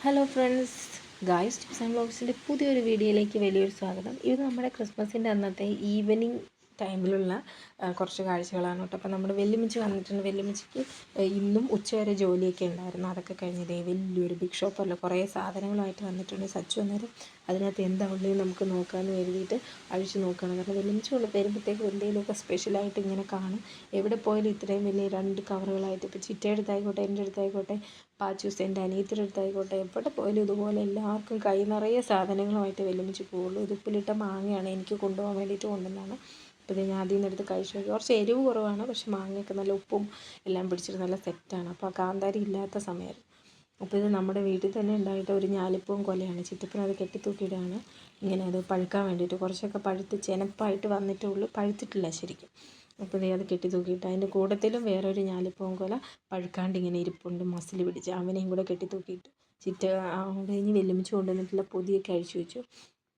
Hello friends, guys tips and വ്ളോഗ്സിൻ്റെ പുതിയൊരു വീഡിയോയിലേക്ക് വലിയൊരു സ്വാഗതം. ഇത് നമ്മുടെ ക്രിസ്മസിൻ്റെ അന്നത്തെ ഈവനിങ് ടൈമിലുള്ള കുറച്ച് കാഴ്ചകളാണ് കേട്ടോ. അപ്പോൾ നമ്മുടെ വെല്ലുമിച്ച് വന്നിട്ടുണ്ട്. വെല്ലുമിച്ചിക്ക് ഇന്നും ഉച്ചവരെ ജോലിയൊക്കെ ഉണ്ടായിരുന്നു. അതൊക്കെ കഴിഞ്ഞതേ വലിയൊരു ബിഗ് ഷോപ്പല്ല കുറേ സാധനങ്ങളുമായിട്ട് വന്നിട്ടുണ്ട്. സച്ചു അന്നേരം അതിനകത്ത് എന്താ ഉള്ളത് നമുക്ക് നോക്കാമെന്ന് കരുതിയിട്ട് അഴിച്ചു നോക്കുകയാണ്. കാരണം വെല്ലുമിച്ച് കൊണ്ട് വരുമ്പോഴത്തേക്കും എന്തെങ്കിലുമൊക്കെ സ്പെഷ്യലായിട്ട് ഇങ്ങനെ കാണും. എവിടെ പോയാലും ഇത്രയും വലിയ 2 കവറുകളായിട്ട്, ഇപ്പോൾ ചിറ്റയുടെ അടുത്തായിക്കോട്ടെ, എൻ്റെ അടുത്തായിക്കോട്ടെ, പാച്ചൂസ് എൻ്റെ അനിയത്തിയുടെ അടുത്തായിക്കോട്ടെ, എവിടെ പോയാലും ഇതുപോലെ എല്ലാവർക്കും കൈ നിറയെ സാധനങ്ങളുമായിട്ട് വെല്ലുമിച്ച് പോകുള്ളൂ. ഇത് ഉപ്പിലിട്ട മാങ്ങയാണ് എനിക്ക് കൊണ്ടുപോകാൻ വേണ്ടിയിട്ട് കൊണ്ടുവന്നതാണ്. അപ്പോൾ ഇത് ഞാൻ അതിൽ നിന്ന് എടുത്ത് കഴിച്ചു നോക്കി. കുറച്ച് എരിവ് കുറവാണ്, പക്ഷേ മാങ്ങയൊക്കെ നല്ല ഉപ്പും എല്ലാം പിടിച്ചിട്ട് നല്ല സെറ്റാണ്. അപ്പോൾ കാന്താരി ഇല്ലാത്ത സമയമായിരുന്നു. അപ്പോൾ ഇത് നമ്മുടെ വീട്ടിൽ തന്നെ ഉണ്ടായിട്ട് ഒരു ഞാലിപ്പൂവും കൊലയാണ്. ചിറ്റപ്പൻ അത് കെട്ടിത്തൂക്കിയിടാണ് ഇങ്ങനെ അത് പഴുക്കാൻ വേണ്ടിയിട്ട്. കുറച്ചൊക്കെ പഴുത്ത് ചെനപ്പായിട്ട് വന്നിട്ടേ ഉള്ളൂ, പഴുത്തിട്ടില്ല ശരിക്കും. അപ്പോൾ അത് കെട്ടി തൂക്കിയിട്ട് അതിൻ്റെ കൂട്ടത്തിലും വേറൊരു ഞാലിപ്പൂവൻ കൊല പഴുക്കാണ്ട് ഇങ്ങനെ ഇരിപ്പുണ്ട്, മസിൽ പിടിച്ച്. അവനെയും കൂടെ കെട്ടി തൂക്കിയിട്ട് ചിറ്റ അവിടെ കഴിഞ്ഞ് വെല്ലുമിച്ച് കൊണ്ടുവന്നിട്ടുള്ള പൊതിയൊക്കെ അഴിച്ചു വെച്ചു.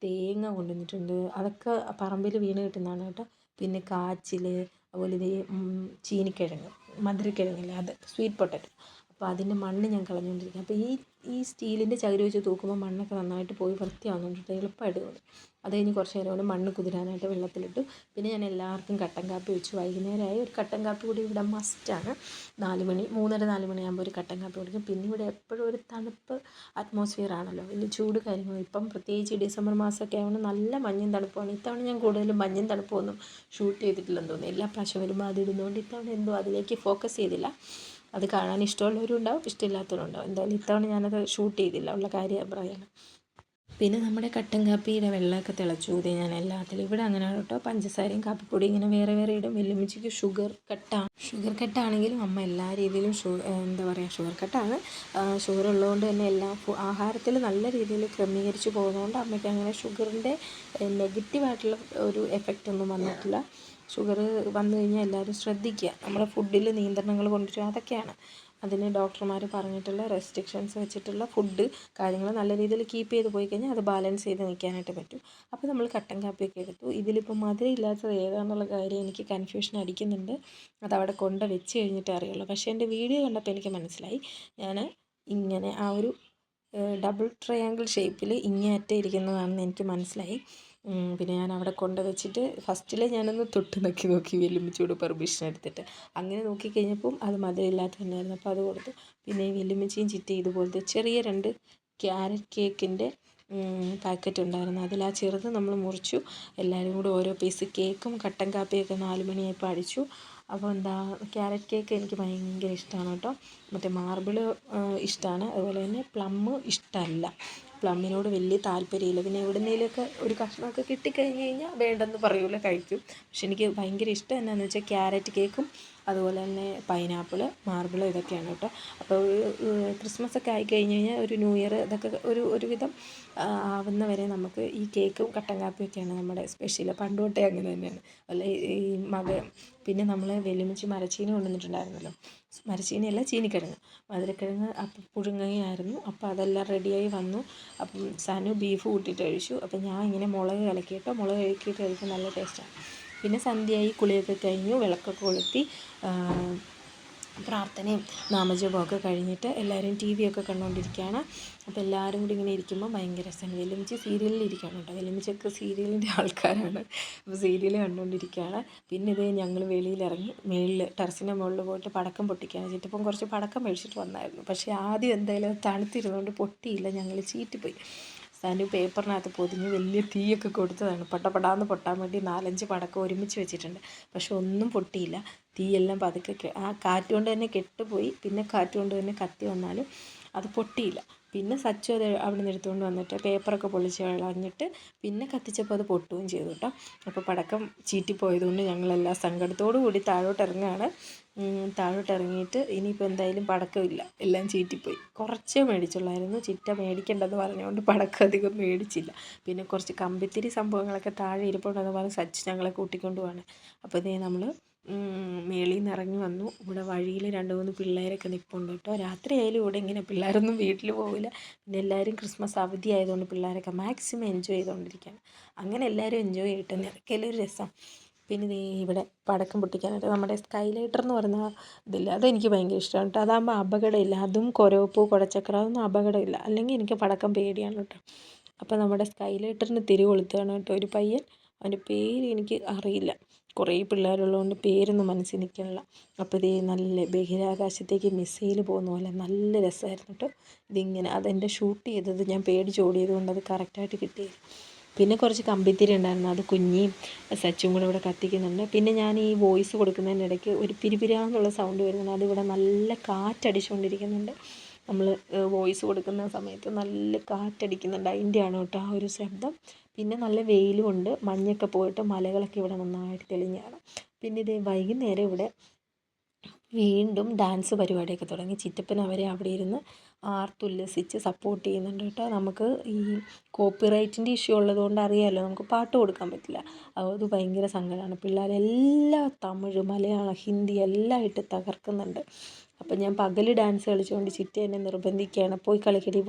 തേങ്ങ കൊണ്ടുവന്നിട്ടുണ്ട്, അതൊക്കെ പറമ്പിൽ വീണ് കിട്ടുന്നതാണ് കേട്ടോ. പിന്നെ കാച്ചിൽ, അതുപോലെ ഇത് ചീനിക്കിഴങ്ങ്, മധുരക്കിഴങ്ങില്ല, അത് സ്വീറ്റ് പൊട്ടറ്റോ. അപ്പോൾ അതിൻ്റെ മണ്ണ് ഞാൻ കളഞ്ഞുകൊണ്ടിരിക്കുക. അപ്പോൾ ഈ സ്റ്റീലിൻ്റെ ചകിരി വെച്ച് തൂക്കുമ്പോൾ മണ്ണൊക്കെ നന്നായിട്ട് പോയി വൃത്തിയാവുന്നുണ്ട്, എളുപ്പമായിട്ട് തോന്നി. അത് കഴിഞ്ഞ് കുറച്ച് നേരം കൊണ്ട് മണ്ണ് കുതിരാനായിട്ട് വെള്ളത്തിലിട്ടു. പിന്നെ ഞാൻ എല്ലാവർക്കും കട്ടൻ കാപ്പി വെച്ചു. വൈകുന്നേരമായി ഒരു കട്ടൻ കാപ്പി കൂടി ഇവിടെ മസ്റ്റാണ്. 4 മണി, 3:30-4 മണിയാകുമ്പോൾ ഒരു കട്ടൻ കാപ്പി കുടിക്കും. പിന്നെ ഇവിടെ എപ്പോഴും ഒരു തണുപ്പ് അറ്റ്മോസ്ഫിയർ ആണല്ലോ, വലിയ ചൂട് കാര്യങ്ങളും. ഇപ്പം പ്രത്യേകിച്ച് ഡിസംബർ മാസമൊക്കെ ആയതുകൊണ്ട് നല്ല മഞ്ഞും തണുപ്പാണ്. ഇത്തവണ ഞാൻ കൂടുതലും മഞ്ഞും തണുപ്പൊന്നും ഷൂട്ട് ചെയ്തിട്ടില്ലെന്ന് തോന്നുന്നു. എല്ലാ പ്രാവശ്യം വരുമ്പോൾ അതിടുന്നതുകൊണ്ട് ഇത്തവണ എന്തോ അതിലേക്ക് ഫോക്കസ് ചെയ്തില്ല. അത് കാണാൻ ഇഷ്ടമുള്ളവരും ഉണ്ടാവും, ഇഷ്ടമില്ലാത്തവരും ഉണ്ടാവും. എന്തായാലും ഇത്തവണ ഞാനത് ഷൂട്ട് ചെയ്തില്ല, ഉള്ള കാര്യം പറയണം. പിന്നെ നമ്മുടെ കട്ടൻ കാപ്പിയുടെ വെള്ളമൊക്കെ തിളച്ചു. ഇത് ഞാൻ എല്ലാത്തിലും ഇവിടെ അങ്ങനെയാണ് കേട്ടോ. പഞ്ചസാരയും കാപ്പിപ്പൊടി ഇങ്ങനെ വേറെ വേറെ ഇടും. വെല്ലുമിച്ചിക്ക് ഷുഗർ കട്ടാണെങ്കിലും അമ്മ എല്ലാ രീതിയിലും എന്താ പറയുക, ഷുഗർ കട്ടാണ്. ഷുഗർ ഉള്ളതുകൊണ്ട് തന്നെ എല്ലാ ആഹാരത്തിൽ നല്ല രീതിയിൽ ക്രമീകരിച്ച് പോകുന്നതുകൊണ്ട് അമ്മയ്ക്ക് അങ്ങനെ ഷുഗറിൻ്റെ നെഗറ്റീവായിട്ടുള്ള ഒരു എഫക്റ്റ് ഒന്നും വന്നിട്ടില്ല. ഷുഗർ വന്നു കഴിഞ്ഞാൽ എല്ലാവരും ശ്രദ്ധിക്കുക, നമ്മുടെ ഫുഡിൽ നിയന്ത്രണങ്ങൾ കൊണ്ടുവരിക, അതൊക്കെയാണ് അതിന് ഡോക്ടർമാർ പറഞ്ഞിട്ടുള്ള റെസ്ട്രിക്ഷൻസ് വെച്ചിട്ടുള്ള ഫുഡ് കാര്യങ്ങൾ നല്ല രീതിയിൽ കീപ്പ് ചെയ്ത് പോയി കഴിഞ്ഞാൽ അത് ബാലൻസ് ചെയ്ത് നിൽക്കാനായിട്ട് പറ്റും. അപ്പോൾ നമ്മൾ കട്ടൻ കാപ്പിയൊക്കെ എടുത്തു. ഇതിലിപ്പോൾ മധുരം ഇല്ലാത്തത് ഏതാണെന്നുള്ള കാര്യം എനിക്ക് കൺഫ്യൂഷൻ അടിക്കുന്നുണ്ട്. അതവിടെ കൊണ്ട് വെച്ച് കഴിഞ്ഞിട്ടേ അറിയുള്ളൂ. പക്ഷേ എൻ്റെ വീഡിയോ കണ്ടപ്പോൾ എനിക്ക് മനസ്സിലായി. ഞാൻ ഇങ്ങനെ ആ ഒരു ഡബിൾ ട്രയാങ്കിൾ ഷേപ്പിൽ ഇങ്ങേ അറ്റം ഇരിക്കുന്നതാണെന്ന് എനിക്ക് മനസ്സിലായി. പിന്നെ ഞാൻ അവിടെ കൊണ്ട് വെച്ചിട്ട് ഫസ്റ്റിൽ ഞാനൊന്ന് തൊട്ട് നോക്കി വെല്ലുമിച്ചിയോട് പെർമിഷൻ എടുത്തിട്ട്. അങ്ങനെ നോക്കിക്കഴിഞ്ഞപ്പം അത് മധുരമില്ലാത്ത തന്നെയായിരുന്നു. അപ്പോൾ അത് കൊടുത്തു. പിന്നെ ഈ വെല്ലുമിച്ചിയും ചിറ്റി ഇതുപോലത്തെ ചെറിയ 2 ക്യാരറ്റ് കേക്കിൻ്റെ പാക്കറ്റ് ഉണ്ടായിരുന്നു. അതിൽ ആ ചെറുത് നമ്മൾ മുറിച്ചു. എല്ലാവരും കൂടെ ഓരോ പീസ് കേക്കും കട്ടൻ കാപ്പിയൊക്കെ 4 മണിയായപ്പോൾ അടിച്ചു. അപ്പോൾ എന്താ, ക്യാരറ്റ് കേക്ക് എനിക്ക് ഭയങ്കര ഇഷ്ടമാണ് കേട്ടോ. മറ്റേ മാർബിൾ ഇഷ്ടമാണ്, അതുപോലെ തന്നെ പ്ലം ഇഷ്ടമല്ല. പ്ലമ്മിനോട് വലിയ താല്പര്യമില്ല. പിന്നെ എവിടുന്നേലൊക്കെ ഒരു കഷ്ണമൊക്കെ കിട്ടിക്കഴിഞ്ഞ് കഴിഞ്ഞാൽ വേണ്ടെന്ന് പറയൂല, കഴിക്കും. പക്ഷെ എനിക്ക് ഭയങ്കര ഇഷ്ടം എന്നാന്ന് വെച്ചാൽ ക്യാരറ്റ് കേക്കും അതുപോലെ തന്നെ പൈനാപ്പിൾ, മാർബിൾ, ഇതൊക്കെയാണ് കേട്ടോ. അപ്പോൾ ക്രിസ്മസൊക്കെ ആയിക്കഴിഞ്ഞ് കഴിഞ്ഞാൽ ഒരു ന്യൂ ഇയർ ഇതൊക്കെ ഒരുവിധം ആവുന്നവരെ നമുക്ക് ഈ കേക്കും കട്ടൻ കാപ്പിയൊക്കെയാണ് നമ്മുടെ സ്പെഷ്യൽ. പണ്ട് തൊട്ടേ അങ്ങനെ തന്നെയാണ്. അല്ല ഈ പിന്നെ നമ്മൾ വെല്ലുമിച്ച് മരച്ചീനി കൊണ്ടുവന്നിട്ടുണ്ടായിരുന്നല്ലോ. മരച്ചീനിയല്ല, ചീനിക്കിഴങ്ങ്, മധുരക്കിഴങ്ങ് അപ്പം പുഴുങ്ങുകയായിരുന്നു. അപ്പോൾ അതെല്ലാം റെഡിയായി വന്നു. അപ്പം സനു ബീഫ് കൂട്ടിയിട്ട് കഴിച്ചു. അപ്പം ഞാൻ ഇങ്ങനെ മുളക് കലക്കിയിട്ട് കഴിക്കാൻ നല്ല ടേസ്റ്റാണ്. പിന്നെ സന്ധ്യയായി, കുളിയൊക്കെ കഴിഞ്ഞു, വിളക്കൊക്കെ കൊളുത്തി, പ്രാർത്ഥനയും നാമജപമൊക്കെ കഴിഞ്ഞിട്ട് എല്ലാവരും ടി വി ഒക്കെ കണ്ടുകൊണ്ടിരിക്കുകയാണ്. അപ്പോൾ എല്ലാവരും കൂടി ഇങ്ങനെ ഇരിക്കുമ്പോൾ ഭയങ്കര രസമാണ്. വെല്ലുമിച്ച് സീരിയലിൽ ഇരിക്കുകയാണ് കേട്ടോ. വെല്ലുമിച്ചൊക്കെ സീരിയലിൻ്റെ ആൾക്കാരാണ്. അപ്പോൾ സീരിയൽ കണ്ടുകൊണ്ടിരിക്കുകയാണ്. പിന്നെ ഇത് ഞങ്ങൾ വെളിയിലിറങ്ങി ടെറസിൻ്റെ മുകളിൽ പോയിട്ട് പടക്കം പൊട്ടിക്കുകയാണ്. ചിറ്റപ്പം കുറച്ച് പടക്കം മേടിച്ചിട്ട് വന്നായിരുന്നു. പക്ഷേ ആദ്യം എന്തായാലും തണുത്തിരുന്നുകൊണ്ട് പൊട്ടിയില്ല, ഞങ്ങൾ ചീറ്റിപ്പോയി. സനു പേപ്പറിനകത്ത് പൊതിഞ്ഞ് വലിയ തീയൊക്കെ കൊടുത്തതാണ്. പടപടാന്ന് പൊട്ടാൻ വേണ്ടി 4-5 പടക്കം ഒരുമിച്ച് വെച്ചിട്ടുണ്ട്. പക്ഷെ ഒന്നും പൊട്ടിയില്ല. തീയെല്ലാം പതുക്കെ ആ കാറ്റ് കൊണ്ട് തന്നെ കെട്ടുപോയി. പിന്നെ കാറ്റ് കൊണ്ട് തന്നെ കത്തി വന്നാലും അത് പൊട്ടിയില്ല. പിന്നെ സച്ചു അത് അവിടെ നിന്ന് എടുത്തുകൊണ്ട് വന്നിട്ട് പേപ്പറൊക്കെ പൊളിച്ച് കളഞ്ഞിട്ട് പിന്നെ കത്തിച്ചപ്പോൾ അത് പൊട്ടുകയും ചെയ്തു കേട്ടോ. അപ്പോൾ പടക്കം ചീറ്റിപ്പോയതുകൊണ്ട് ഞങ്ങളെല്ലാം സങ്കടത്തോടു കൂടി താഴോട്ടിറങ്ങുകയാണ്. താഴോട്ടിറങ്ങിയിട്ട് ഇനിയിപ്പോൾ എന്തായാലും പടക്കമില്ല, എല്ലാം ചീറ്റിപ്പോയി. കുറച്ചേ മേടിച്ചുള്ളായിരുന്നു. ചിറ്റ മേടിക്കേണ്ടെന്ന് പറഞ്ഞുകൊണ്ട് പടക്കം അധികം മേടിച്ചില്ല. പിന്നെ കുറച്ച് കമ്പിത്തിരി സംഭവങ്ങളൊക്കെ താഴെ ഇരിപ്പുണ്ടെന്ന് പറഞ്ഞ് സച്ച് ഞങ്ങളെ കൂട്ടിക്കൊണ്ട് പോവാണ്. അപ്പോൾ ഇതേ നമ്മൾ മേളിൽ നിന്ന് ഇറങ്ങി വന്നു. ഇവിടെ വഴിയിൽ 2-3 പിള്ളേരൊക്കെ നിൽപ്പുണ്ട് കേട്ടോ. രാത്രിയായാലും ഇവിടെ ഇങ്ങനെ പിള്ളേരൊന്നും വീട്ടിൽ പോവില്ല. പിന്നെ എല്ലാവരും ക്രിസ്മസ് അവധി ആയതുകൊണ്ട് പിള്ളേരൊക്കെ മാക്സിമം എൻജോയ് ചെയ്തുകൊണ്ടിരിക്കുകയാണ്. അങ്ങനെ എല്ലാവരും എൻജോയ് ചെയ്തിട്ട് അതൊക്കെയല്ലേ ഒരു രസം. പിന്നെ ദേ ഇവിടെ പടക്കം പൊട്ടിക്കാനായിട്ട് നമ്മുടെ സ്കൈലൈറ്റർ എന്ന് പറയുന്ന ഇതില്ല, അതെനിക്ക് ഭയങ്കര ഇഷ്ടമാണ് കേട്ടോ. അതാകുമ്പോൾ അപകടമില്ല, അതും കുരവപ്പൂ കുടച്ചക്ര അതൊന്നും അപകടമില്ല. അല്ലെങ്കിൽ എനിക്ക് പടക്കം പേടിയാണ് കേട്ടോ. അപ്പോൾ നമ്മുടെ സ്കൈലൈറ്ററിന് തിരി കൊളുത്തുകയാണ് കേട്ടോ ഒരു പയ്യൻ. അവൻ്റെ പേര് എനിക്ക് അറിയില്ല, കുറേ പിള്ളേരുള്ളതുകൊണ്ട് പേരൊന്നും മനസ്സിൽ നിൽക്കണില്ല. അപ്പോൾ ഇതേ നല്ല ബഹിരാകാശത്തേക്ക് മിസൈൽ പോകുന്ന പോലെ നല്ല രസമായിരുന്നു കേട്ടോ ഇതിങ്ങനെ. അതെൻ്റെ ഷൂട്ട് ചെയ്തത് ഞാൻ പേടിച്ചോടിയത് കൊണ്ട് അത് കറക്റ്റായിട്ട് കിട്ടിയത്. പിന്നെ കുറച്ച് കമ്പിത്തിരി ഉണ്ടായിരുന്നു, അത് കുഞ്ഞിയും സച്ചും കൂടെ ഇവിടെ കത്തിക്കുന്നുണ്ട്. പിന്നെ ഞാൻ ഈ വോയിസ് കൊടുക്കുന്നതിനിടയ്ക്ക് ഒരു പിരിപിരാന്നുള്ള സൗണ്ട് വരുന്നുണ്ട്, അതിവിടെ നല്ല കാറ്റടിച്ചുകൊണ്ടിരിക്കുന്നുണ്ട്. നമ്മൾ വോയിസ് കൊടുക്കുന്ന സമയത്ത് നല്ല കാറ്റടിക്കുന്നുണ്ട്, അതിൻ്റെയാണ് കേട്ടോ ആ ഒരു ശബ്ദം. പിന്നെ നല്ല വെയിലുമുണ്ട്, മഞ്ഞൊക്കെ പോയിട്ട് മലകളൊക്കെ ഇവിടെ നന്നായിട്ട് തെളിഞ്ഞാണ്. പിന്നെ ഇത് വൈകുന്നേരം ഇവിടെ വീണ്ടും ഡാൻസ് പരിപാടിയൊക്കെ തുടങ്ങി. ചിറ്റപ്പൻ അവരെ അവിടെ ഇരുന്ന് ആർത്തുല്ലസിച്ച് സപ്പോർട്ട് ചെയ്യുന്നുണ്ട് കേട്ടോ. നമുക്ക് ഈ കോപ്പിറൈറ്റിൻ്റെ ഇഷ്യൂ ഉള്ളതുകൊണ്ട് അറിയാമല്ലോ, നമുക്ക് പാട്ട് കൊടുക്കാൻ പറ്റില്ല. അത് ഭയങ്കര സങ്കടമാണ്. പിള്ളേരെല്ലാം തമിഴ്, മലയാളം, ഹിന്ദി എല്ലാം ഇട്ട് തകർക്കുന്നുണ്ട്. അപ്പം ഞാൻ പകൽ ഡാൻസ് കളിച്ചുകൊണ്ട് ചിറ്റ എന്നെ നിർബന്ധിക്കുകയാണ്, പോയി കളിക്കടി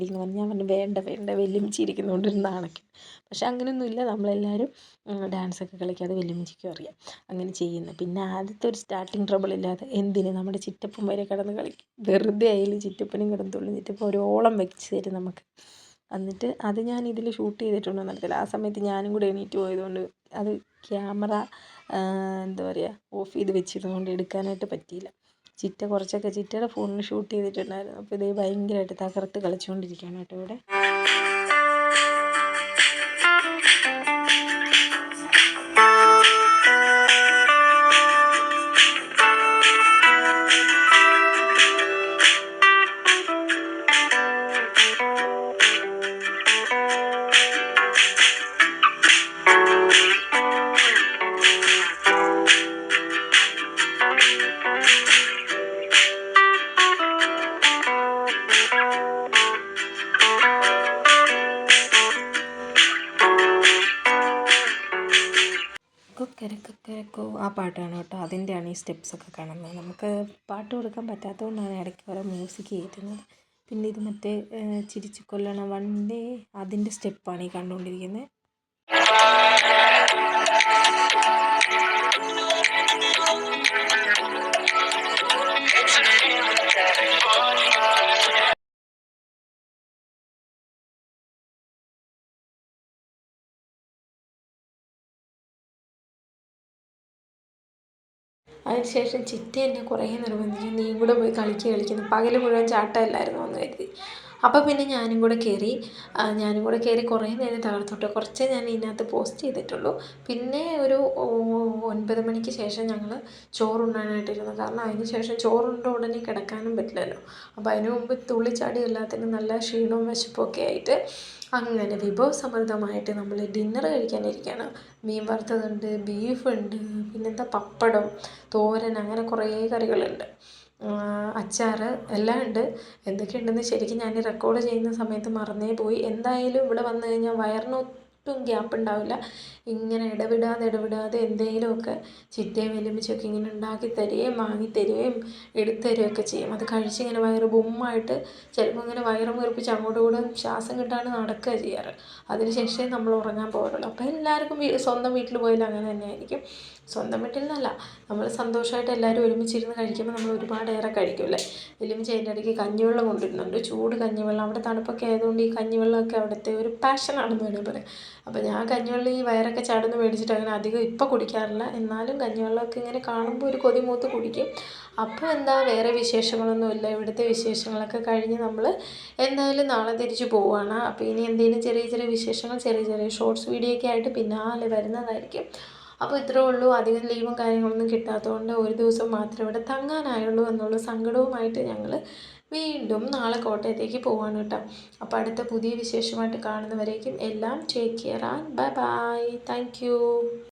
എന്ന് പറഞ്ഞ്. ഞാൻ പറഞ്ഞു വേണ്ട വെല്ലുമിച്ചി ഇരിക്കുന്നതുകൊണ്ട് ഒരു നാണയ്ക്കും. പക്ഷെ അങ്ങനെയൊന്നുമില്ല, നമ്മളെല്ലാവരും ഡാൻസൊക്കെ കളിക്കാതെ വെല്ലുമിച്ചിക്കും അറിയാം അങ്ങനെ ചെയ്യുന്നത്. പിന്നെ ആദ്യത്തെ ഒരു സ്റ്റാർട്ടിങ് ട്രബിൾ ഇല്ലാതെ എന്തിന് നമ്മുടെ ചിറ്റപ്പൻ വരെ കിടന്ന് കളിക്കും. വെറുതെ ആയാലും ചിറ്റപ്പനും കിടന്നുള്ളൂ. ചിറ്റപ്പൻ ഒരോളം വെച്ച് തരും നമുക്ക്. എന്നിട്ട് അത് ഞാൻ ഇതിൽ ഷൂട്ട് ചെയ്തിട്ടുണ്ടെന്ന് അറിയത്തില്ല. ആ സമയത്ത് ഞാനും കൂടെ എണീറ്റ് പോയതുകൊണ്ട് അത് ക്യാമറ എന്താ പറയുക ഓഫ് ചെയ്ത് വെച്ചിരുന്നതുകൊണ്ട് എടുക്കാനായിട്ട് പറ്റിയില്ല. ചിറ്റ കുറച്ചൊക്കെ ചിറ്റയുടെ ഫോണിൽ ഷൂട്ട് ചെയ്തിട്ടുണ്ടായിരുന്നു. അപ്പോൾ ഇതേ ഭയങ്കരമായിട്ട് തകർത്ത് കളിച്ചുകൊണ്ടിരിക്കുകയാണ് കേട്ടോ ഇവിടെ. കൊക്കരക്കൊക്കരക്കോ ആ പാട്ടാണ് കേട്ടോ. അതിൻ്റെയാണ് ഈ സ്റ്റെപ്സൊക്കെ കാണുന്നത്. നമുക്ക് പാട്ട് കൊടുക്കാൻ പറ്റാത്തതുകൊണ്ടാണ് ഇടയ്ക്ക് ഓരോ മ്യൂസിക് കയറ്റുന്നത്. പിന്നെ ഇത് മറ്റേ ചിരിച്ചു കൊല്ലണ വണ്ടേ അതിൻ്റെ സ്റ്റെപ്പാണ് ഈ കണ്ടുകൊണ്ടിരിക്കുന്നത്. അതിനുശേഷം ചിറ്റ എന്നെ കുറേ നിർബന്ധിച്ചു, നീയും കൂടെ പോയി കളിക്കുന്നു. പകൽ മുഴുവൻ ചാട്ടമല്ലായിരുന്നു എന്ന് കരുതി. അപ്പോൾ പിന്നെ ഞാനും കൂടെ കയറി കുറേ നേരം തകർത്തോട്ടെ. കുറച്ചേ ഞാൻ ഇതിനകത്ത് പോസ്റ്റ് ചെയ്തിട്ടുള്ളൂ. പിന്നെ ഒരു 9 മണിക്ക് ശേഷം ഞങ്ങൾ ചോറുണ്ണാനായിട്ടിരുന്നു. കാരണം അതിന് ശേഷം ചോറുണ്ട ഉടനെ കിടക്കാനും പറ്റില്ലല്ലോ. അപ്പോൾ അതിന് മുമ്പ് തുള്ളിച്ചാടി എല്ലാത്തിനും നല്ല ക്ഷീണവും വിശപ്പൊക്കെ ആയിട്ട് അങ്ങനെ വിഭവസമൃദ്ധമായിട്ട് നമ്മൾ ഡിന്നർ കഴിക്കാനിരിക്കുകയാണ്. മീൻ വറുത്തതുണ്ട്, ബീഫുണ്ട്, പിന്നെന്താ പപ്പടം, തോരൻ, അങ്ങനെ കുറേ കറികളുണ്ട്, അച്ചാർ എല്ലാം ഉണ്ട്. എന്തൊക്കെയുണ്ടെന്ന് ശരിക്കും ഞാൻ റെക്കോർഡ് ചെയ്യുന്ന സമയത്ത് മറന്നേ പോയി. എന്തായാലും ഇവിടെ വന്നു കഴിഞ്ഞാൽ വയറിന് ഒട്ടും ഗ്യാപ്പ് ഉണ്ടാവില്ല. ഇങ്ങനെ ഇടവിടാതെ എന്തെങ്കിലുമൊക്കെ ചിറ്റയും വെല്ലുമിച്ചൊക്കെ ഇങ്ങനെ ഉണ്ടാക്കി തരികയും വാങ്ങി തരികയും എടുത്തു തരികയൊക്കെ ചെയ്യും. അത് കഴിച്ച് ഇങ്ങനെ വയറ് ബുമ്മായിട്ട് ചിലപ്പോൾ ഇങ്ങനെ വയറ് വീർപ്പിച്ച് അങ്ങോട്ടും ഇങ്ങോട്ടും ശ്വാസം കിട്ടാണ്ട് നടക്കുക ചെയ്യാറ്. അതിന് ശേഷമേ നമ്മൾ ഉറങ്ങാൻ പോകാറുള്ളൂ. അപ്പോൾ എല്ലാവർക്കും സ്വന്തം വീട്ടിൽ പോയാലും അങ്ങനെ തന്നെയായിരിക്കും. സ്വന്തം വീട്ടിൽ നിന്നല്ല, നമ്മൾ സന്തോഷമായിട്ട് എല്ലാവരും ഒരുമിച്ചിരുന്ന് കഴിക്കുമ്പോൾ നമ്മൾ ഒരുപാടേറെ കഴിക്കുമല്ലേ. വെല്ലുമിച്ചി അതിൻ്റെ ഇടയ്ക്ക് കഞ്ഞിവെള്ളം കൊണ്ടുവരുന്നുണ്ട്, ചൂട് കഞ്ഞിവെള്ളം. അവിടെ തണുപ്പൊക്കെ ആയതുകൊണ്ട് ഈ കഞ്ഞിവെള്ളമൊക്കെ അവിടുത്തെ ഒരു പാഷനാണെന്ന് വേണമെങ്കിൽ പറയാം. അപ്പോൾ ഞാൻ കഞ്ഞിവെള്ളം ഈ വയറൊക്കെ ചാടുന്ന് മേടിച്ചിട്ട് അങ്ങനെ അധികം ഇപ്പോൾ കുടിക്കാറില്ല. എന്നാലും കഞ്ഞിവെള്ളമൊക്കെ ഇങ്ങനെ കാണുമ്പോൾ ഒരു കൊതി മൂത്ത് കുടിക്കും. അപ്പോൾ എന്താ വേറെ വിശേഷങ്ങളൊന്നുമില്ല. ഇവിടുത്തെ വിശേഷങ്ങളൊക്കെ കഴിഞ്ഞ് നമ്മൾ എന്തായാലും നാളെ തിരിച്ച് പോവുകയാണ്. അപ്പോൾ ഇനി എന്തെങ്കിലും ചെറിയ വിശേഷങ്ങൾ ചെറിയ ഷോർട്സ് വീഡിയോ ഒക്കെ ആയിട്ട് പിന്നാലെ വരുന്നതായിരിക്കും. അപ്പോൾ ഇത്രേ ഉള്ളൂ. അധികം ലീവും കാര്യങ്ങളൊന്നും കിട്ടാത്തതുകൊണ്ട് ഒരു ദിവസം മാത്രമേ ഇവിടെ തങ്ങാനായുള്ളൂ എന്നുള്ള സങ്കടവുമായിട്ട് ഞങ്ങൾ വീണ്ടും നാളെ കോട്ടയത്തേക്ക് പോവാണ് കേട്ടോ. അപ്പോൾ അടുത്ത പുതിയ വിശേഷമായിട്ട് കാണുന്നവരേക്കും എല്ലാം take care and bye. Thank U.